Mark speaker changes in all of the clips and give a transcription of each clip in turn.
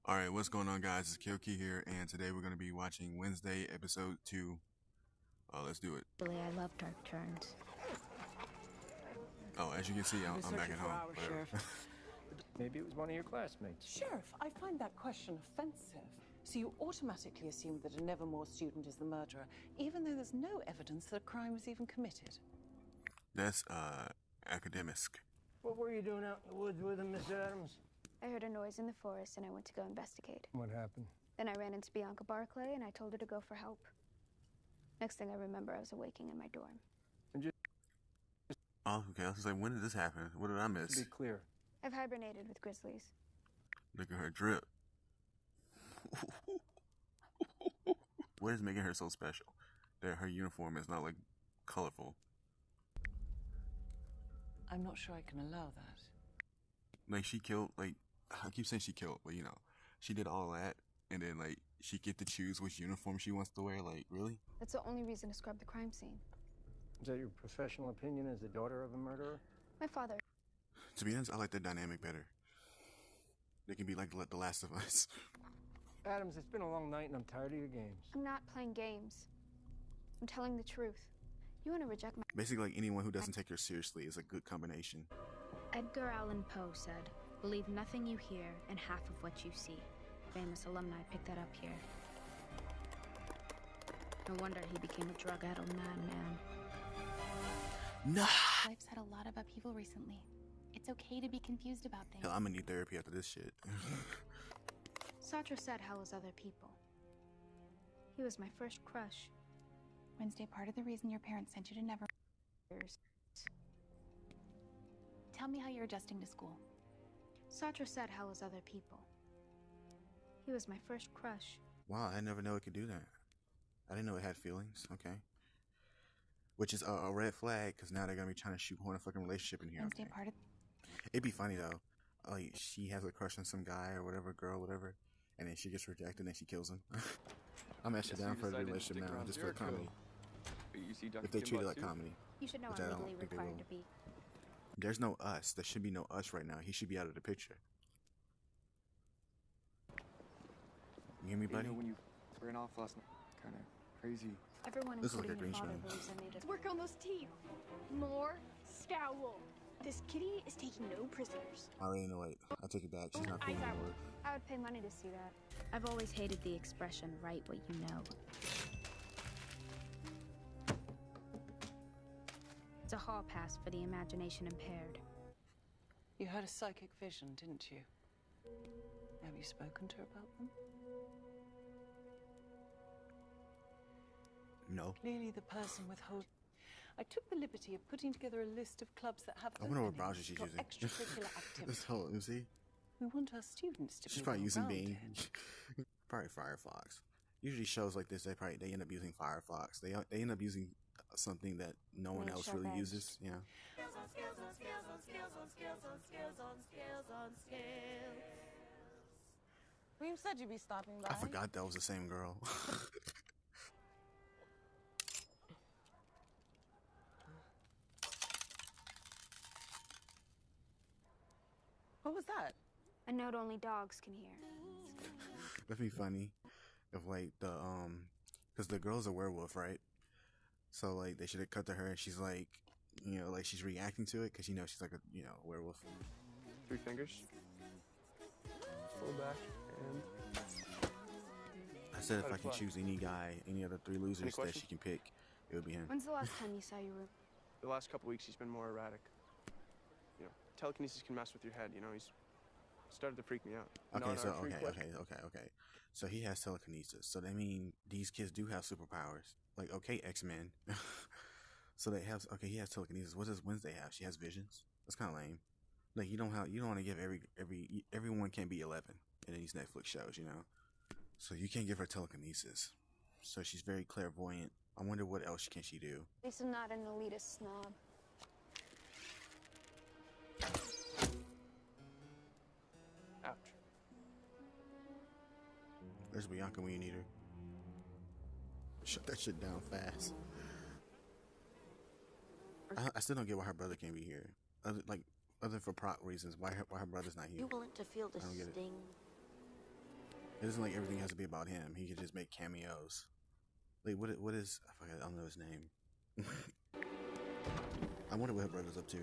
Speaker 1: Alright, what's going on, guys? It's Kyoki here, and today we're going to be watching Wednesday, episode 2. Let's do it.
Speaker 2: Really, I love dark turns.
Speaker 1: Oh, as you can see, I'm back at home.
Speaker 3: Sheriff. Maybe it was one of your classmates.
Speaker 4: Sheriff, I find that question offensive. So you automatically assume that a Nevermore student is the murderer, even though there's no evidence that a crime was even committed.
Speaker 1: That's, academic.
Speaker 3: What were you doing out in the woods with him, Miss Adams?
Speaker 2: I heard a noise in the forest and I went to go investigate.
Speaker 3: What happened?
Speaker 2: Then I ran into Bianca Barclay and I told her to go for help. Next thing I remember, I was awaking in my dorm.
Speaker 1: Oh, okay. I was like, when did this happen? What did I miss?
Speaker 3: To be clear,
Speaker 2: I've hibernated with grizzlies.
Speaker 1: Look at her drip. What is making her so special? That her uniform is not, like, colorful.
Speaker 4: I'm not sure I can allow that.
Speaker 1: Like, she killed, like, I keep saying she killed, but, you know, she did all that, and then, like, she get to choose which uniform she wants to wear. Like, really?
Speaker 2: That's the only reason to scrub the crime scene.
Speaker 3: is that your professional opinion as the daughter of a murderer?
Speaker 2: My father.
Speaker 1: To be honest, I like the dynamic better. They can be like The Last of Us.
Speaker 3: Adams, it's been a long night and I'm tired of your games.
Speaker 2: I'm not playing games. I'm telling the truth. You want to reject my...
Speaker 1: Basically, like, anyone who doesn't take her seriously is a good combination.
Speaker 2: Edgar Allan Poe said, "Believe nothing you hear and half of what you see." Famous alumni picked that up here. No wonder he became a drug-addled madman.
Speaker 1: No.
Speaker 5: Life's had a lot of upheaval recently. It's okay to be confused about things.
Speaker 1: Hell, I'm gonna need therapy after this shit.
Speaker 2: Sartre said hell is other people. He was my first crush.
Speaker 5: Wednesday, part of the reason your parents sent you to Never. Tell me how you're adjusting to school.
Speaker 2: Sartre said hell is other people. He was my first crush.
Speaker 1: Wow, I never know it could do that. I didn't know it had feelings. Okay. Which is a red flag, because now they're gonna be trying to shoehorn a fucking relationship in here.
Speaker 5: Wednesday,
Speaker 1: Okay.
Speaker 5: part of.
Speaker 1: It'd be funny though. Like, she has a crush on some guy or whatever, girl, whatever, and then she gets rejected and then she kills him. I'm actually down for the relationship now, just for the comedy. If they treat it like comedy.
Speaker 2: You should know
Speaker 1: Which I
Speaker 2: I'm
Speaker 1: don't
Speaker 2: legally
Speaker 1: think they
Speaker 2: required
Speaker 1: will.
Speaker 2: to be.
Speaker 1: There's no us. There should be no us right now. He should be out of the picture. You hear me, buddy?
Speaker 6: You know, when you ran off last night, kind of crazy.
Speaker 2: Everyone,
Speaker 1: This is like a
Speaker 2: including your
Speaker 1: green
Speaker 2: father,
Speaker 1: screen.
Speaker 2: believes I made it.
Speaker 7: Work on those teeth. More scowl. This kitty is taking no prisoners.
Speaker 1: I already know it. I take it back. She's not feeling anymore.
Speaker 2: I would pay money to see that. I've always hated the expression, write what you know. It's a hall pass for the imagination impaired.
Speaker 4: You had a psychic vision, didn't you? Have you spoken to her about them?
Speaker 1: No.
Speaker 4: Clearly the person with hold. I took the liberty of putting together a list of clubs that have
Speaker 1: I wonder what
Speaker 4: openings
Speaker 1: browser she's
Speaker 4: for
Speaker 1: using.
Speaker 4: extracurricular activity.
Speaker 1: This whole, you see?
Speaker 4: We want our students to
Speaker 1: She's
Speaker 4: be
Speaker 1: probably using
Speaker 4: well-rounded.
Speaker 1: Bing. Probably Firefox. Usually shows like this, they end up using Firefox. They end up using something that no one else really uses. Yeah.
Speaker 8: Reem said you'd be stopping by.
Speaker 1: I forgot that was the same girl.
Speaker 8: What was that?
Speaker 2: A note only dogs can hear.
Speaker 1: That'd be funny if, like, because the girl's a werewolf, right? So, like, they should have cut to her and she's like, you know, like, she's reacting to it because, you know, she's like a, you know, werewolf.
Speaker 6: 3 fingers. Full back and.
Speaker 1: I said if
Speaker 6: How
Speaker 1: I
Speaker 6: to
Speaker 1: can
Speaker 6: fly.
Speaker 1: choose any guy, any other 3 losers that
Speaker 6: questions?
Speaker 1: she can pick, it would be him.
Speaker 2: When's the last time you saw your room?
Speaker 6: The last couple weeks, he's been more erratic. You know, telekinesis can mess with your head. You know, he's started to freak me out.
Speaker 1: Okay,
Speaker 6: Not
Speaker 1: so
Speaker 6: our free
Speaker 1: okay. So he has telekinesis. So they mean these kids do have superpowers. Like, okay, X-Men. So they have, okay, he has telekinesis. What does Wednesday have? She has visions. That's kind of lame. Like, you don't want to give everyone can't be 11 in these Netflix shows, you know. So you can't give her telekinesis. So she's very clairvoyant. I wonder what else can she do.
Speaker 2: At least I'm not an elitist snob.
Speaker 6: Ouch.
Speaker 1: There's Bianca when you need her. Shut that shit down fast. I still don't get why her brother can't be here. Other for prop reasons, why her brother's not here.
Speaker 9: You willing to feel the
Speaker 1: I don't get it.
Speaker 9: sting
Speaker 1: It isn't like everything has to be about him. He could just make cameos. Like, what is... I forgot, I don't know his name. I wonder what her brother's up to.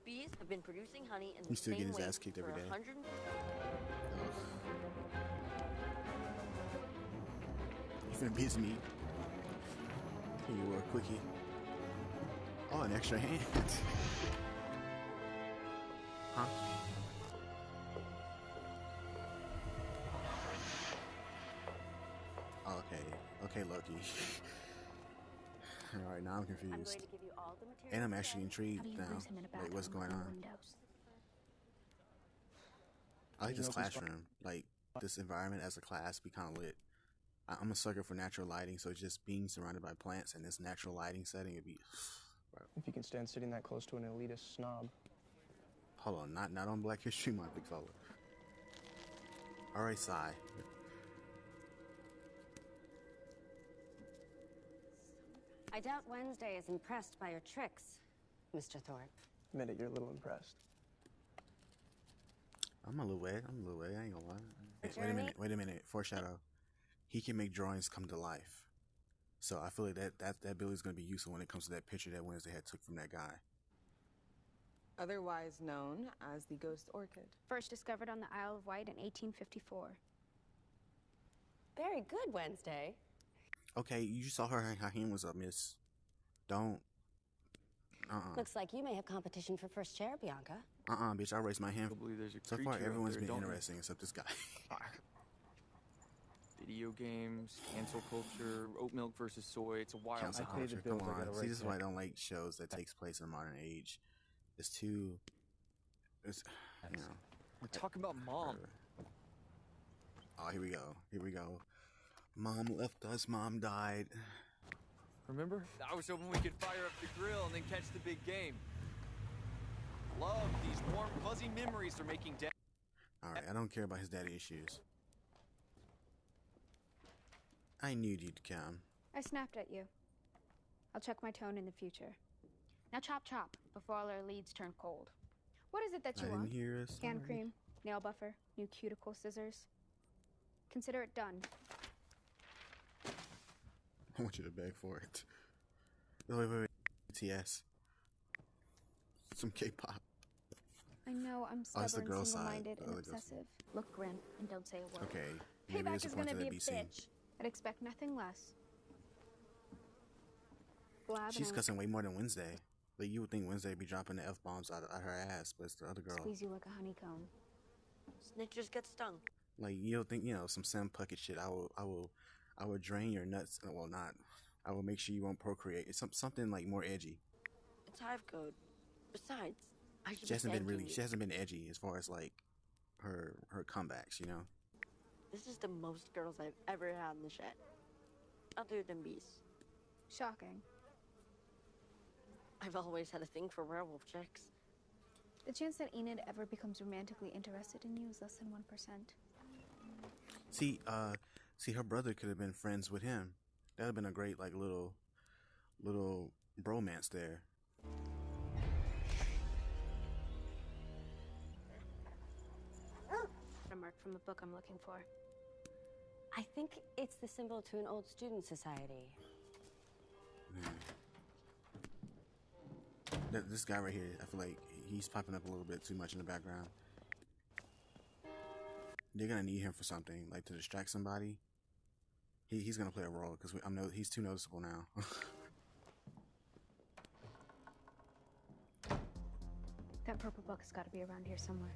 Speaker 9: Bees have been producing honey in the
Speaker 1: He's still
Speaker 9: same
Speaker 1: getting his
Speaker 9: way
Speaker 1: ass kicked
Speaker 9: for
Speaker 1: every day.
Speaker 9: 100.
Speaker 1: You finna beat me. Here you were, quickie. Oh, an extra hand. Huh? Oh, okay, Loki. Alright, now I'm
Speaker 9: I'm
Speaker 1: confused.
Speaker 9: going to give you all the material.
Speaker 1: And I'm actually intrigued
Speaker 2: How do you
Speaker 1: now.
Speaker 2: lose him in a
Speaker 1: Like, what's
Speaker 2: bathroom
Speaker 1: going
Speaker 2: with no
Speaker 1: on?
Speaker 2: windows?
Speaker 1: I like this
Speaker 6: You know, it's
Speaker 1: classroom. Like, this environment as a class be kind of lit. I'm a sucker for natural lighting, so just being surrounded by plants and this natural lighting setting would be...
Speaker 6: If you can stand sitting that close to an elitist snob.
Speaker 1: Hold on, not on Black History Month, big fella. Alright, Sai.
Speaker 9: I doubt Wednesday is impressed by your tricks, Mr. Thorpe.
Speaker 6: Admit it, you're a little impressed.
Speaker 1: I'm a little wet, I ain't gonna lie. Wait a minute, foreshadow. He can make drawings come to life. So I feel like that ability is gonna be useful when it comes to that picture that Wednesday had took from that guy.
Speaker 8: Otherwise known as the ghost orchid.
Speaker 2: First discovered on the Isle of Wight in 1854.
Speaker 9: Very good, Wednesday.
Speaker 1: Okay, you saw her hand was up, miss. Don't.
Speaker 9: Looks like you may have competition for first chair, Bianca.
Speaker 1: Bitch, I raised my hand.
Speaker 10: Probably there's a
Speaker 1: So far,
Speaker 10: creature out
Speaker 1: everyone's
Speaker 10: there,
Speaker 1: been
Speaker 10: don't
Speaker 1: interesting except this guy.
Speaker 10: Video games, cancel culture, oat milk versus soy. It's a wild
Speaker 1: Cancel
Speaker 3: I paid the
Speaker 1: culture, come
Speaker 3: bills, I gotta
Speaker 1: on. See,
Speaker 3: write
Speaker 1: this is why I
Speaker 3: that.
Speaker 1: don't like shows that takes place in a modern age. It's too... It's, you know...
Speaker 10: We're talking about mom.
Speaker 1: Oh, here we go. Mom left us, mom died.
Speaker 10: Remember? I was hoping we could fire up the grill and then catch the big game. Love these warm, fuzzy memories are making dad.
Speaker 1: Alright, I don't care about his daddy issues. I knew you'd come.
Speaker 2: I snapped at you. I'll check my tone in the future. Now chop chop, before all our leads turn cold. What is it that
Speaker 1: I
Speaker 2: you want?
Speaker 1: didn't hear us.
Speaker 2: Hand cream, nail buffer, new cuticle scissors. Consider it done.
Speaker 1: I want you to beg for it. Wait. BTS. Some K-pop.
Speaker 2: I know I'm
Speaker 1: Oh, it's the
Speaker 2: stubborn,
Speaker 1: girl side.
Speaker 2: single-minded,
Speaker 1: The
Speaker 2: and
Speaker 1: other girl
Speaker 2: obsessive. Look grim and don't say a word.
Speaker 1: Okay. Maybe
Speaker 2: Payback
Speaker 1: there's a
Speaker 2: is
Speaker 1: point
Speaker 2: gonna
Speaker 1: to
Speaker 2: be
Speaker 1: that
Speaker 2: a
Speaker 1: be seen.
Speaker 2: bitch. I'd expect nothing less. Blab
Speaker 1: She's
Speaker 2: and I
Speaker 1: cussing way more than Wednesday. Like, you would think Wednesday would be dropping the F-bombs out her ass, but it's the other girl.
Speaker 2: squeeze you like a honeycomb.
Speaker 9: Snitchers get stung.
Speaker 1: Like, you don't think, some Sam Puckett shit. I will drain your nuts. Well, not. I will make sure you won't procreate. It's something like more edgy.
Speaker 9: It's hive code. Besides, I should
Speaker 1: She hasn't been
Speaker 9: thanking you.
Speaker 1: she hasn't been edgy as far as like her comebacks, you know.
Speaker 9: This is the most girls I've ever had in the shed. Other than bees.
Speaker 2: Shocking.
Speaker 9: I've always had a thing for werewolf chicks.
Speaker 2: The chance that Enid ever becomes romantically interested in you is less than 1%.
Speaker 1: See, her brother could have been friends with him. That'd have been a great like little bromance there.
Speaker 2: A mark from the book I'm looking for.
Speaker 9: I think it's the symbol to an old student society.
Speaker 1: This guy right here, I feel like he's popping up a little bit too much in the background. They're gonna need him for something, like to distract somebody. He's gonna play a role because he's too noticeable now.
Speaker 2: That purple book has got to be around here somewhere.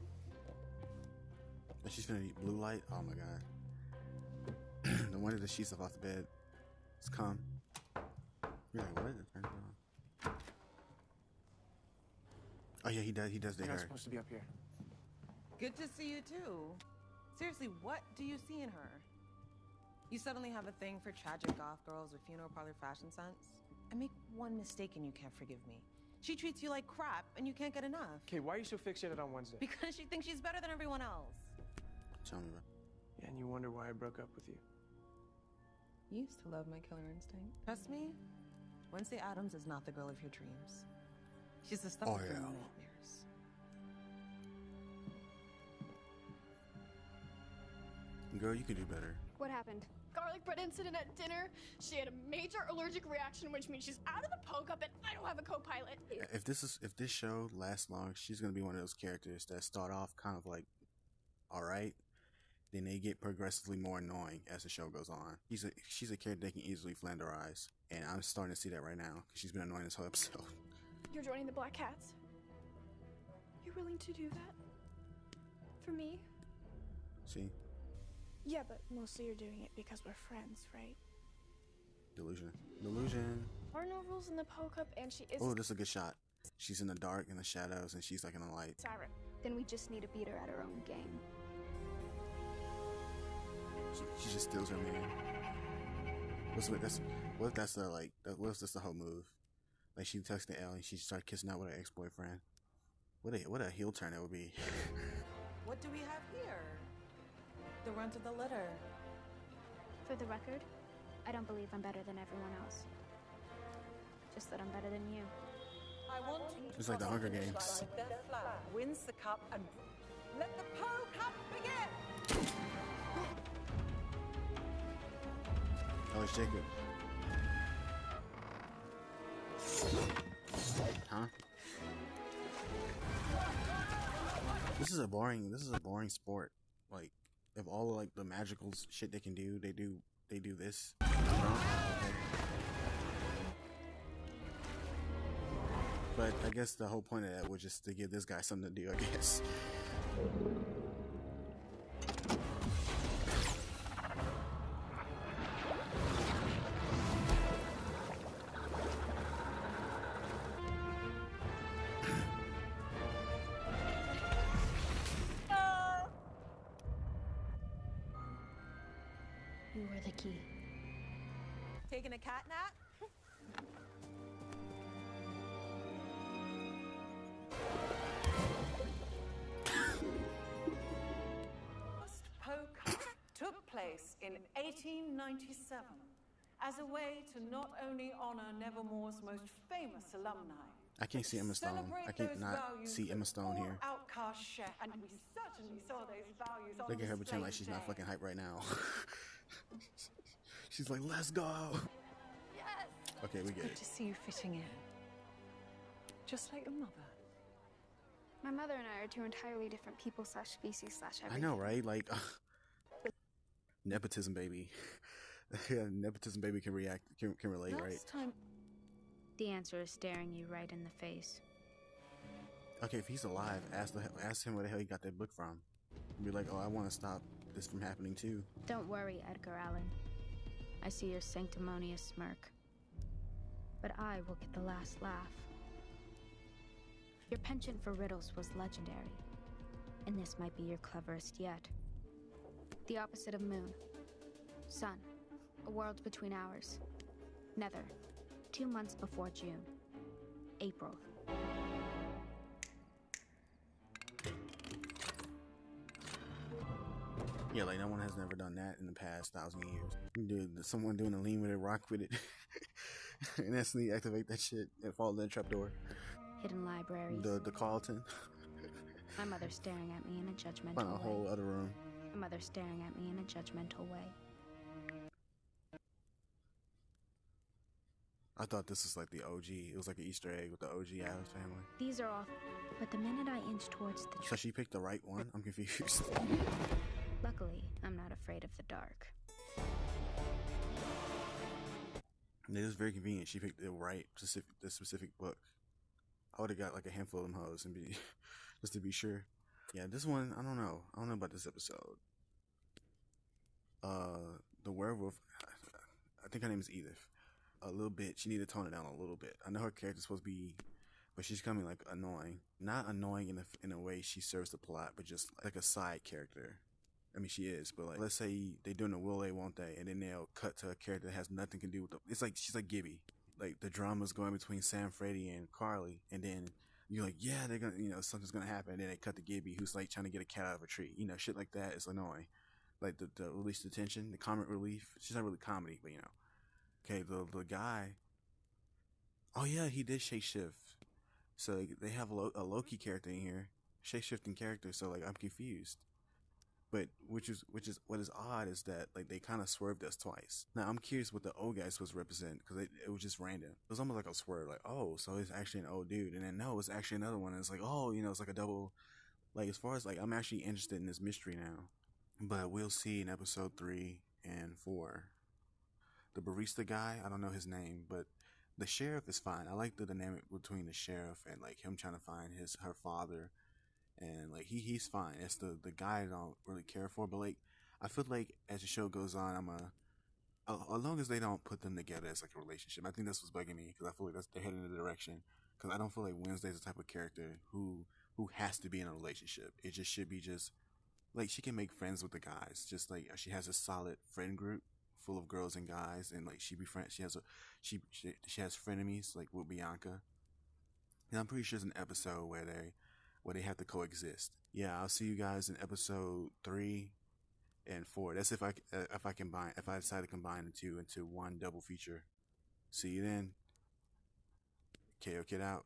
Speaker 1: And she's gonna need blue light. Oh my god! No wonder the sheets off the bed. It's come. You're like, what? Turn it on. Oh yeah, he does. He does the
Speaker 6: You're not
Speaker 1: hair.
Speaker 6: supposed to be up here.
Speaker 8: Good to see you too. Seriously, what do you see in her? You suddenly have a thing for tragic goth girls with funeral parlor fashion sense? I make one mistake and you can't forgive me. She treats you like crap and you can't get enough.
Speaker 6: Okay, why are you so fixated on Wednesday?
Speaker 8: Because she thinks she's better than everyone else.
Speaker 1: Tell me about.
Speaker 6: Yeah, and you wonder why I broke up with you.
Speaker 8: You used to love my killer instinct. Trust me, Wednesday Addams is not the girl of your dreams. She's the stuff
Speaker 1: Oh,
Speaker 8: of your
Speaker 1: yeah.
Speaker 8: nightmares.
Speaker 1: Girl, you can do better.
Speaker 2: What happened?
Speaker 7: Garlic bread incident at dinner. She had a major allergic reaction, which means she's out of the poke-up and I don't have a co-pilot.
Speaker 1: If this show lasts long, she's gonna be one of those characters that start off kind of like alright, then they get progressively more annoying as the show goes on. She's a character that can easily flanderize, and I'm starting to see that right now because she's been annoying this whole episode.
Speaker 7: You're joining the Black Cats? You're willing to do that? For me?
Speaker 1: See?
Speaker 7: Yeah, but mostly you're doing it because we're friends, right?
Speaker 1: Delusion.
Speaker 7: There are no rules in the poke-up, and she is...
Speaker 1: Oh, this is a good shot. She's in the dark, in the shadows, and she's like in the light.
Speaker 7: Siren.
Speaker 2: Then we just need to beat her at her own game.
Speaker 1: She just steals her man. What if that's the like? What if that's the whole move? Like she texted Elle and she started kissing out with her ex-boyfriend. What a heel turn it would be.
Speaker 4: What do we have here? The runt of the litter.
Speaker 2: For the record, I don't believe I'm better than everyone else. Just that I'm better than you.
Speaker 4: I want to
Speaker 1: It's like the Hunger Games.
Speaker 4: their flag, wins the cup, and let the Cup begin!
Speaker 1: Oh, it's Jacob. Huh? This is a boring sport. Like, if all like the magical shit they can do, they do this. Okay. But I guess the whole point of that was just to give this guy something to do, I guess.
Speaker 2: You were the key.
Speaker 4: Taking a cat nap? First poke took place in 1897 as a way to not only honor Nevermore's most famous alumni.
Speaker 1: I can't see Emma Stone. I can't not see Emma Stone here.
Speaker 4: Outcast chef, and we certainly saw those values on
Speaker 1: Look at her
Speaker 4: display
Speaker 1: pretend like she's not
Speaker 4: today.
Speaker 1: fucking hype right now. She's like, let's go.
Speaker 7: Yes!
Speaker 1: Okay, we get
Speaker 4: Good
Speaker 1: it.
Speaker 4: to see you fitting in. Just like your mother.
Speaker 2: My mother and I are two entirely different people slash species slash
Speaker 1: I
Speaker 2: everything.
Speaker 1: know, right? Like, nepotism baby. Yeah, nepotism baby can relate, right?
Speaker 4: Last time
Speaker 2: The answer is staring you right in the face.
Speaker 1: Okay, if he's alive, ask him where the hell he got that book from. Be like, oh, I want to stop this from happening too.
Speaker 2: Don't worry, Edgar Allan. I see your sanctimonious smirk. But I will get the last laugh. Your penchant for riddles was legendary, and this might be your cleverest yet. The opposite of moon. Sun. A world between hours. Nether. 2 months before June. April.
Speaker 1: Yeah, like no one has never done that in the past 1,000 years. Dude, someone doing a lean with it, rock with it, and instantly activate that shit and fall in the trapdoor.
Speaker 2: Hidden libraries.
Speaker 1: The Carlton.
Speaker 2: My mother staring at me in a judgmental
Speaker 1: Find a
Speaker 2: way.
Speaker 1: whole other room.
Speaker 2: My mother staring at me in a judgmental way.
Speaker 1: I thought this was like the OG. It was like an Easter egg with the OG Addams family.
Speaker 2: These are all... But the minute I inch towards the
Speaker 1: So
Speaker 2: truth...
Speaker 1: she picked the right one? I'm confused.
Speaker 2: Luckily, I'm not afraid of the dark.
Speaker 1: It is very convenient. She picked the specific book. I would have got like a handful of them hoes and be just to be sure. Yeah, this one, I don't know. I don't know about this episode. The werewolf, I think her name is Edith. A little bit. She need to tone it down a little bit. I know her character's supposed to be, but she's coming like annoying. Not annoying in a way she serves the plot, but just like a side character. I mean, she is, but like, let's say they doing a will they, won't they, and then they'll cut to a character that has nothing to do with them. It's like, she's like Gibby. Like, the drama's going between Sam, Freddy, and Carly, and then you're like, yeah, they're gonna, something's gonna happen, and then they cut to Gibby, who's like trying to get a cat out of a tree. Shit like that is annoying. Like, the release the tension, the comic relief. She's not really comedy, but Okay, the guy, oh yeah, he did shapeshift. So, like, they have a Loki character in here, shape-shifting character, so, like, I'm confused. But which is what is odd is that like they kind of swerved us twice. Now I'm curious what the old guy was supposed to represent because it was just random. It was almost like a swerve, like oh, so it's actually an old dude, and then no, it's actually another one. And it's like oh, it's like a double. Like as far as like I'm actually interested in this mystery now, but we'll see in episode 3 and 4. The barista guy, I don't know his name, but the sheriff is fine. I like the dynamic between the sheriff and like him trying to find her father, and like he's fine. It's the guy I don't really care for, but like I feel like as the show goes on, as long as they don't put them together as like a relationship. I think that's what's bugging me because I feel like they're heading in the direction. Because I don't feel like Wednesday's the type of character who has to be in a relationship. It just should be just like she can make friends with the guys. Just like she has a solid friend group full of girls and guys, and like she befriends. She has frenemies like with Bianca. And I'm pretty sure there's an episode where they have to coexist. Yeah, I'll see you guys in episode 3 and 4. That's if I decide to combine the two into one double feature. See you then. KO Kid out.